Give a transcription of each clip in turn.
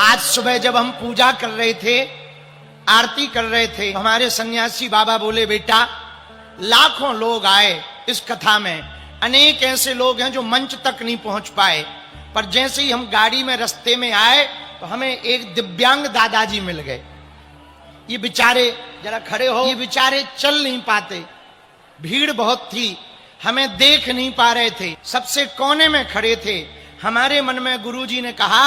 आज सुबह जब हम पूजा कर रहे थे, आरती कर रहे थे, हमारे सन्यासी बाबा बोले, बेटा लाखों लोग आए इस कथा में, अनेक ऐसे लोग हैं जो मंच तक नहीं पहुंच पाए, पर जैसे ही हम गाड़ी में रास्ते में आए तो हमें एक दिव्यांग दादाजी मिल गए। ये बेचारे, जरा खड़े हो, ये बेचारे चल नहीं पाते, भीड़ बहुत थी, हमें देख नहीं पा रहे थे, सबसे कोने में खड़े थे। हमारे मन में गुरुजी ने कहा,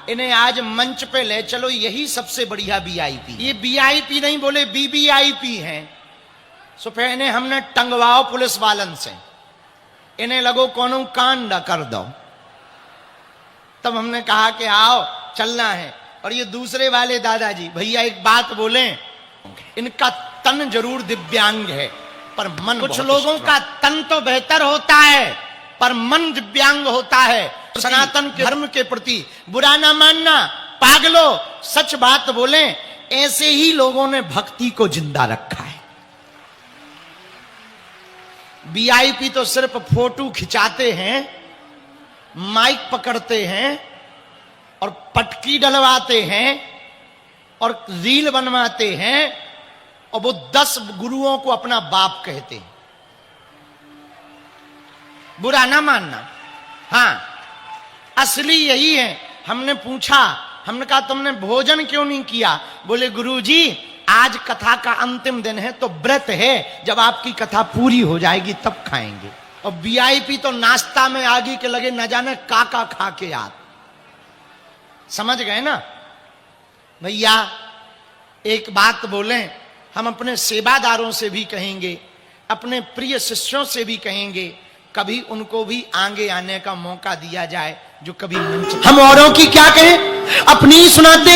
इन्हें आज मंच पे ले चलो, यही सबसे बढ़िया वीआईपी। ये वीआईपी नहीं बोले, वीवीआईपी हैं। सो फिर इन्हें हमने टंगवाओ पुलिस वालन से, इन्हें लगो कोनो कांड कर दो। तब हमने कहा कि आओ चलना है। और ये दूसरे वाले दादाजी, भैया एक बात बोले, इनका तन जरूर दिव्यांग है पर मन, कुछ लोगों का तन तो बेहतर होता है पर मन दिव्यांग होता है। सनातन के धर्म के प्रति बुरा ना मानना, पागलो, सच बात बोले, ऐसे ही लोगों ने भक्ति को जिंदा रखा है। वीआईपी तो सिर्फ फोटो खिंचाते हैं, माइक पकड़ते हैं और पटकी डलवाते हैं और रील बनवाते हैं, और वो 10 गुरुओं को अपना बाप कहते हैं। बुरा ना मानना, हाँ असली यही है। हमने पूछा, हमने कहा तुमने भोजन क्यों नहीं किया? बोले गुरुजी आज कथा का अंतिम दिन है तो व्रत है, जब आपकी कथा पूरी हो जाएगी तब खाएंगे। और वीआईपी तो नाश्ता में आगे के लगे, न जाने काका खा के याद। समझ गए ना भैया? एक बात बोलें, हम अपने सेवादारों से भी कहेंगे, अपने प्रिय शिष्यों से भी कहेंगे, कभी उनको भी आगे आने का मौका दिया जाए जो कभी मंच। हम औरों की क्या कहें, अपनी ही सुनाते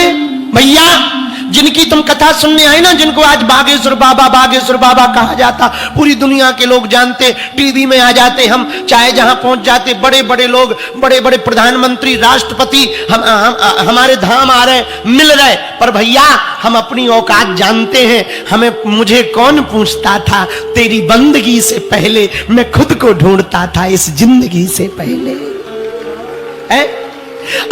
भैया। जिनकी तुम कथा सुनने आए ना, जिनको आज बागेश्वर बाबा कहा जाता, पूरी दुनिया के लोग जानते, टीवी में आ जाते, हम चाहे जहां पहुंच जाते, बड़े बड़े लोग, बड़े बड़े प्रधानमंत्री, राष्ट्रपति हमारे धाम आ रहे, मिल रहे। पर भैया हम अपनी औकात जानते हैं। हमें, मुझे कौन पूछता था, तेरी बंदगी से पहले मैं खुद को ढूंढता था, इस जिंदगी से पहले है?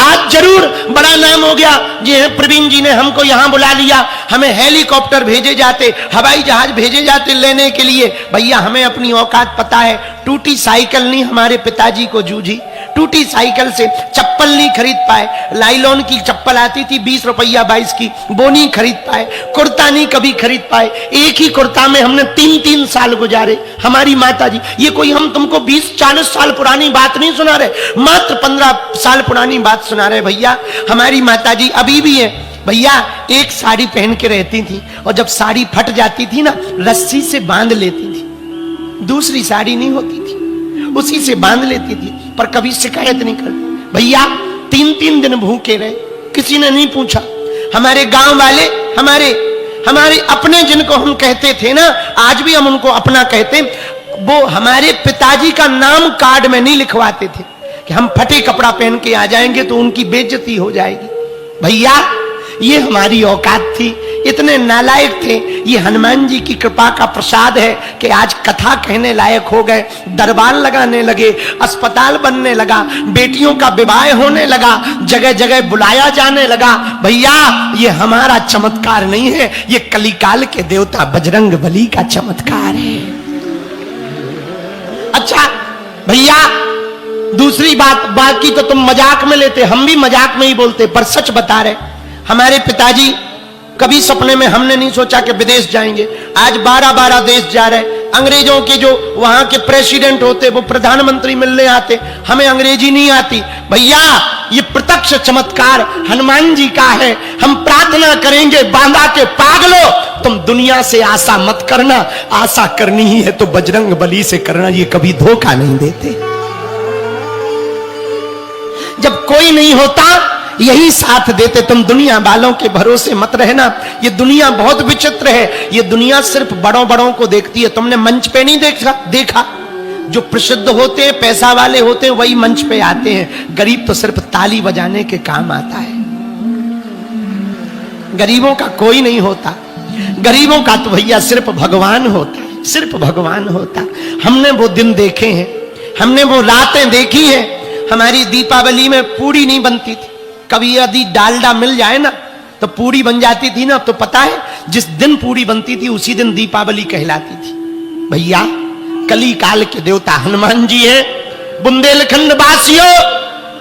आज जरूर बड़ा नाम हो गया, ये प्रवीण जी ने हमको यहां बुला लिया, हमें हेलीकॉप्टर भेजे जाते, हवाई जहाज भेजे जाते लेने के लिए। भैया हमें अपनी औकात पता है। टूटी साइकिल नहीं हमारे पिताजी को जूझी, टूटी साइकिल से चप्पल नहीं खरीद पाए। लाइलॉन की चप्पल आती थी 20 रुपया 22 की, वो नहीं खरीद पाए। कुर्ता नहीं कभी खरीद पाए। एक ही कुर्ता में हमने 3-3 साल गुजारे। हमारी माता जी, ये कोई हम तुमको 20-40 साल पुरानी बात नहीं सुना रहे, मात्र 15 साल पुरानी बात सुना रहे भैया। हमारी माता जी अभी भी है भैया, एक साड़ी पहन के रहती थी, और जब साड़ी फट जाती थी ना, रस्सी से बांध लेती थी। दूसरी साड़ी नहीं होती थी, उसी से बांध लेती थी, पर कभी शिकायत नहीं करती। भैया 3-3 दिन भूखे रहे, किसी ने नहीं पूछा। हमारे गांव वाले, हमारे अपने जिनको हम कहते थे ना, आज भी हम उनको अपना कहते, वो हमारे पिताजी का नाम कार्ड में नहीं लिखवाते थे कि हम फटे कपड़ा पहन के आ जाएंगे तो उनकी बेइज्जती हो जाएगी। भैया ये हमारी औकात थी, इतने नालायक थे। ये हनुमान जी की कृपा का प्रसाद है कि आज कथा कहने लायक हो गए, दरबार लगाने लगे, अस्पताल बनने लगा, बेटियों का विवाह होने लगा, जगह जगह बुलाया जाने लगा। भैया ये हमारा चमत्कार नहीं है, ये कलिकाल के देवता बजरंग बली का चमत्कार है। अच्छा भैया दूसरी बात, बाकी तो तुम मजाक में लेते, हम भी मजाक में ही बोलते, पर सच बता रहे। हमारे पिताजी कभी सपने में हमने नहीं सोचा कि विदेश जाएंगे। आज 12-12 देश जा रहे। अंग्रेजों के जो वहां के प्रेसिडेंट होते, वो प्रधानमंत्री मिलने आते, हमें अंग्रेजी नहीं आती। भैया ये प्रत्यक्ष चमत्कार हनुमान जी का है। हम प्रार्थना करेंगे, बांधा के पागलो, तुम दुनिया से आशा मत करना, आशा करनी ही है तो बजरंग बली से करना, ये कभी धोखा नहीं देते। जब कोई नहीं होता यही साथ देते। तुम दुनिया वालों के भरोसे मत रहना। ये दुनिया बहुत विचित्र है, ये दुनिया सिर्फ बड़ों बड़ों को देखती है। तुमने मंच पे नहीं देखा, जो प्रसिद्ध होते हैं, पैसा वाले होते हैं, वही मंच पे आते हैं। गरीब तो सिर्फ ताली बजाने के काम आता है। गरीबों का कोई नहीं होता, गरीबों का तो भैया सिर्फ भगवान होता है, सिर्फ भगवान होता। हमने वो दिन देखे हैं, हमने वो रातें देखी हैं। हमारी दीपावली में पूड़ी नहीं बनती थी, कभी यदि डालडा मिल जाए ना तो पूरी बन जाती थी ना। तो पता है जिस दिन पूरी बनती थी उसी दिन दीपावली कहलाती थी। भैया कली काल के देवता हनुमान जी हैं। बुंदेलखंड वासियों,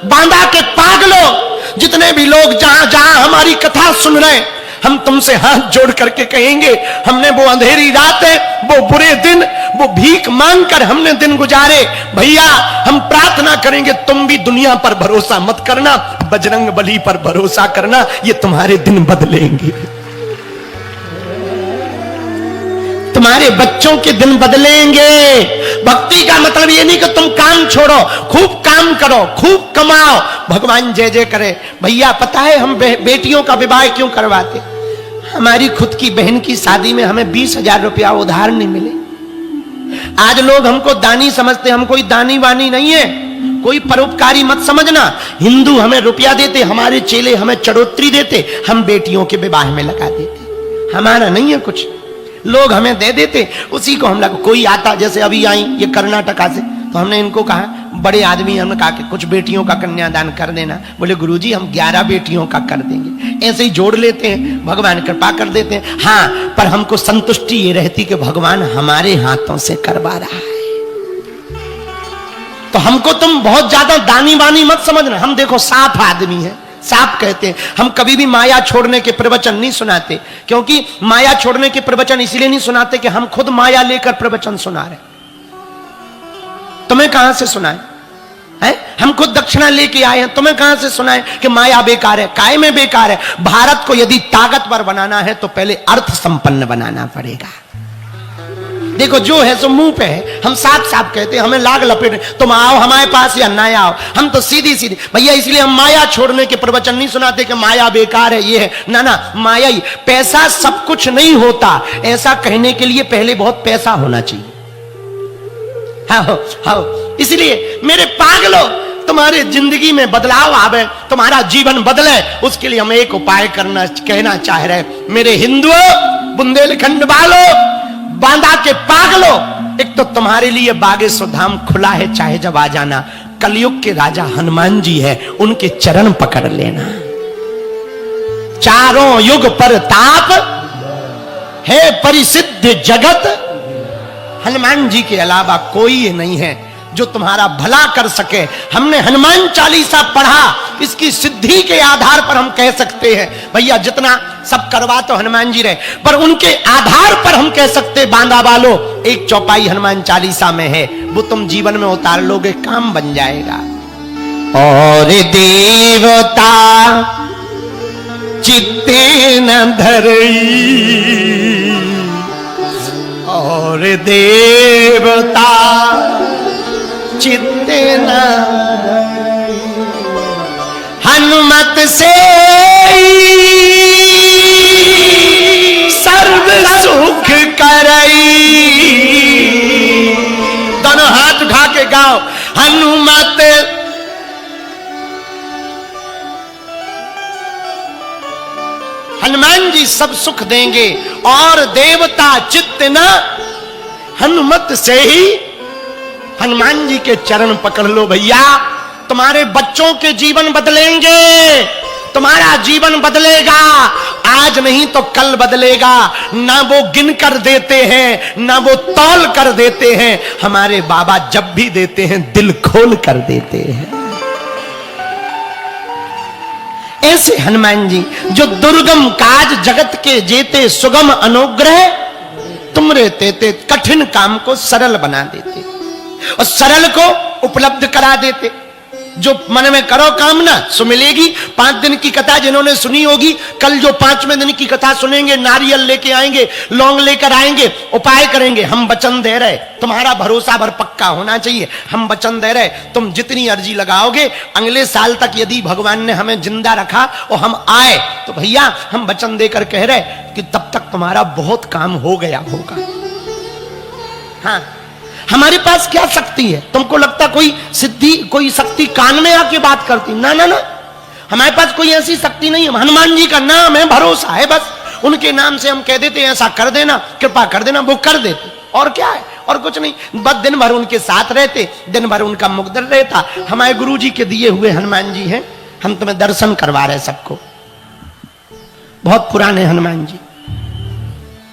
बांदा के पागलों, जितने भी लोग जहां जहां हमारी कथा सुन रहे हैं, हम तुमसे हाथ जोड़ करके कहेंगे, हमने वो अंधेरी रातें, वो बुरे दिन, वो भीख मांगकर हमने दिन गुजारे। भैया हम प्रार्थना करेंगे तुम भी दुनिया पर भरोसा मत करना, बजरंग बली पर भरोसा करना, ये तुम्हारे दिन बदलेंगे। तुम्हारे बच्चों के दिन बदलेंगे। भक्ति का मतलब ये नहीं कि तुम काम छोड़ो, खूब काम करो, खूब कमाओ, भगवान जय जय करे। भैया पता है हम बेटियों का विवाह क्यों करवाते? हमारी खुद की बहन की शादी में हमें 20,000 रुपया उधार नहीं मिले। आज लोग हमको दानी समझते, हम कोई दानी वानी नहीं है, कोई परोपकारी मत समझना। हिंदू हमें रुपया देते, हमारे चेले हमें चढ़ोतरी देते, हम बेटियों के विवाह में लगा देते। हमारा नहीं है कुछ, लोग हमें दे देते, उसी को हम लगा। कोई आता, जैसे अभी आई ये कर्नाटका से, तो हमने इनको कहा, बड़े आदमी, हमने कहा कि कुछ बेटियों का कन्यादान कर देना। बोले गुरुजी हम 11 बेटियों का कर देंगे। ऐसे ही जोड़ लेते हैं, भगवान कृपा कर देते हैं। हाँ, पर हमको संतुष्टि ये रहती कि भगवान हमारे हाथों से करवा रहा है। तो हमको तुम बहुत ज्यादा दानी वानी मत समझना। हम देखो साफ आदमी है, साफ कहते हैं। हम कभी भी माया छोड़ने के प्रवचन नहीं सुनाते, क्योंकि माया छोड़ने के प्रवचन इसलिए नहीं सुनाते कि हम खुद माया लेकर प्रवचन सुना रहे। तुम्हें कहां से सुनाए हैं? हम खुद दक्षिणा लेके आए हैं, तुम्हें कहां से सुनाए कि माया बेकार है? काय में बेकार है? भारत को यदि ताकतवर बनाना है तो पहले अर्थ संपन्न बनाना पड़ेगा। देखो जो है सो मुंह पे है, हम साफ साफ कहते हैं, हमें लाग लपेट, तुम आओ हमारे पास या ना आओ, हम तो सीधी सीधी। भैया इसलिए हम माया छोड़ने के प्रवचन नहीं सुनाते कि माया बेकार है, ये है ना ना, माया ही। पैसा सब कुछ नहीं होता, ऐसा कहने के लिए पहले बहुत पैसा होना चाहिए। हाँ, इसलिए मेरे पागलों, तुम्हारे जिंदगी में बदलाव आवे, तुम्हारा जीवन बदले, उसके लिए हम एक उपाय कहना चाह रहे। मेरे हिंदुओं, बुंदेलखंड वालों, बांदा के पागलों, एक तो तुम्हारे लिए बागेश्वर धाम खुला है, चाहे जब आ जाना। कलयुग के राजा हनुमान जी है, उनके चरण पकड़ लेना। चारों युग पर ताप है परिसिद्ध जगत, हनुमान जी के अलावा कोई नहीं है जो तुम्हारा भला कर सके। हमने हनुमान चालीसा पढ़ा, इसकी सिद्धि के आधार पर हम कह सकते हैं भैया जितना सब करवा तो हनुमान जी रहे, पर उनके आधार पर हम कह सकते बांदा वालों, एक चौपाई हनुमान चालीसा में है, वो तुम जीवन में उतार लोगे, काम बन जाएगा। और देवता चित्ते न धरई, और देवता चित्ते न, हनुमत से सर्व सुख करई। दोनों हाथ उठा के गाओ, हनुमत हनुमान जी सब सुख देंगे, और देवता चित्त न, हनुमत से ही। हनुमान जी के चरण पकड़ लो भैया, तुम्हारे बच्चों के जीवन बदलेंगे, तुम्हारा जीवन बदलेगा। आज नहीं तो कल बदलेगा। ना वो गिन कर देते हैं, ना वो तौल कर देते हैं, हमारे बाबा जब भी देते हैं दिल खोल कर देते हैं। ऐसे हनुमान जी जो दुर्गम काज जगत के जेते, सुगम अनुग्रह तुमरे तेते, कठिन काम को सरल बना देते और सरल को उपलब्ध करा देते। जो मन में करो कामना सो मिलेगी। 5 दिन की कथा जिन्होंने सुनी होगी, कल जो 5वें दिन की कथा सुनेंगे, नारियल लेके आएंगे, लौंग लेकर आएंगे, उपाय करेंगे। हम वचन दे रहे, तुम्हारा भरोसा भर पक्का होना चाहिए। हम वचन दे रहे, तुम जितनी अर्जी लगाओगे, अगले साल तक यदि भगवान ने हमें जिंदा रखा और हम आए, तो भैया हम वचन देकर कह रहे कि तब तक तुम्हारा बहुत काम हो गया होगा। हाँ, हमारे पास क्या शक्ति है? तुमको लगता कोई सिद्धि, कोई शक्ति कान में आके बात करती? ना ना ना, हमारे पास कोई ऐसी शक्ति नहीं है। हनुमान जी का नाम है, भरोसा है, बस उनके नाम से हम कह देते हैं ऐसा कर देना, कृपा कर देना, वो कर देते। और क्या है? और कुछ नहीं। बस दिन भर उनके साथ रहते, दिन भर उनका मुकद्दर रहता। हमारे गुरु जी के दिए हुए हनुमान जी हैं, हम तुम्हें दर्शन करवा रहे सबको। बहुत पुराने हनुमान जी,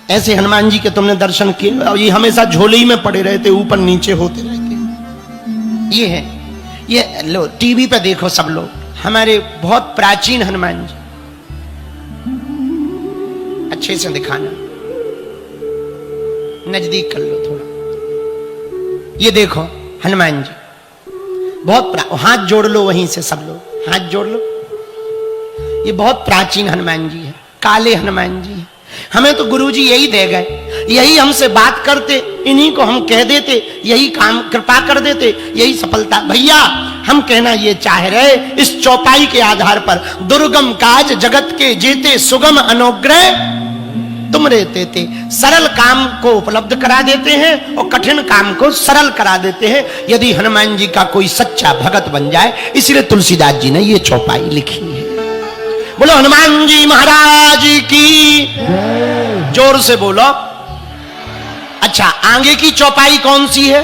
ऐसे हनुमान जी के तुमने दर्शन किए और ये हमेशा झोले ही में पड़े रहते, ऊपर नीचे होते रहते। ये है, ये लो टीवी पे देखो सब लोग, हमारे बहुत प्राचीन हनुमान जी, अच्छे से दिखाना, नजदीक कर लो थोड़ा। ये देखो हनुमान जी, बहुत हाथ जोड़ लो वहीं से सब लोग, हाथ जोड़ लो। ये बहुत प्राचीन हनुमान जी है, काले हनुमान जी है। हमें तो गुरुजी यही दे गए, यही हमसे बात करते, इन्हीं को हम कह देते, यही काम कृपा कर देते, यही सफलता। भैया हम कहना ये चाह रहे, इस चौपाई के आधार पर, दुर्गम काज जगत के जेते सुगम अनुग्रह तुम रहते थे। सरल काम को उपलब्ध करा देते हैं और कठिन काम को सरल करा देते हैं, यदि हनुमान जी का कोई सच्चा भगत बन जाए। इसलिए तुलसीदास जी ने ये चौपाई लिखी है। बोलो हनुमान जी महाराज की, जोर से बोलो। अच्छा, आगे की चौपाई कौन सी है?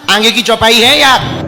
आगे की चौपाई है यार?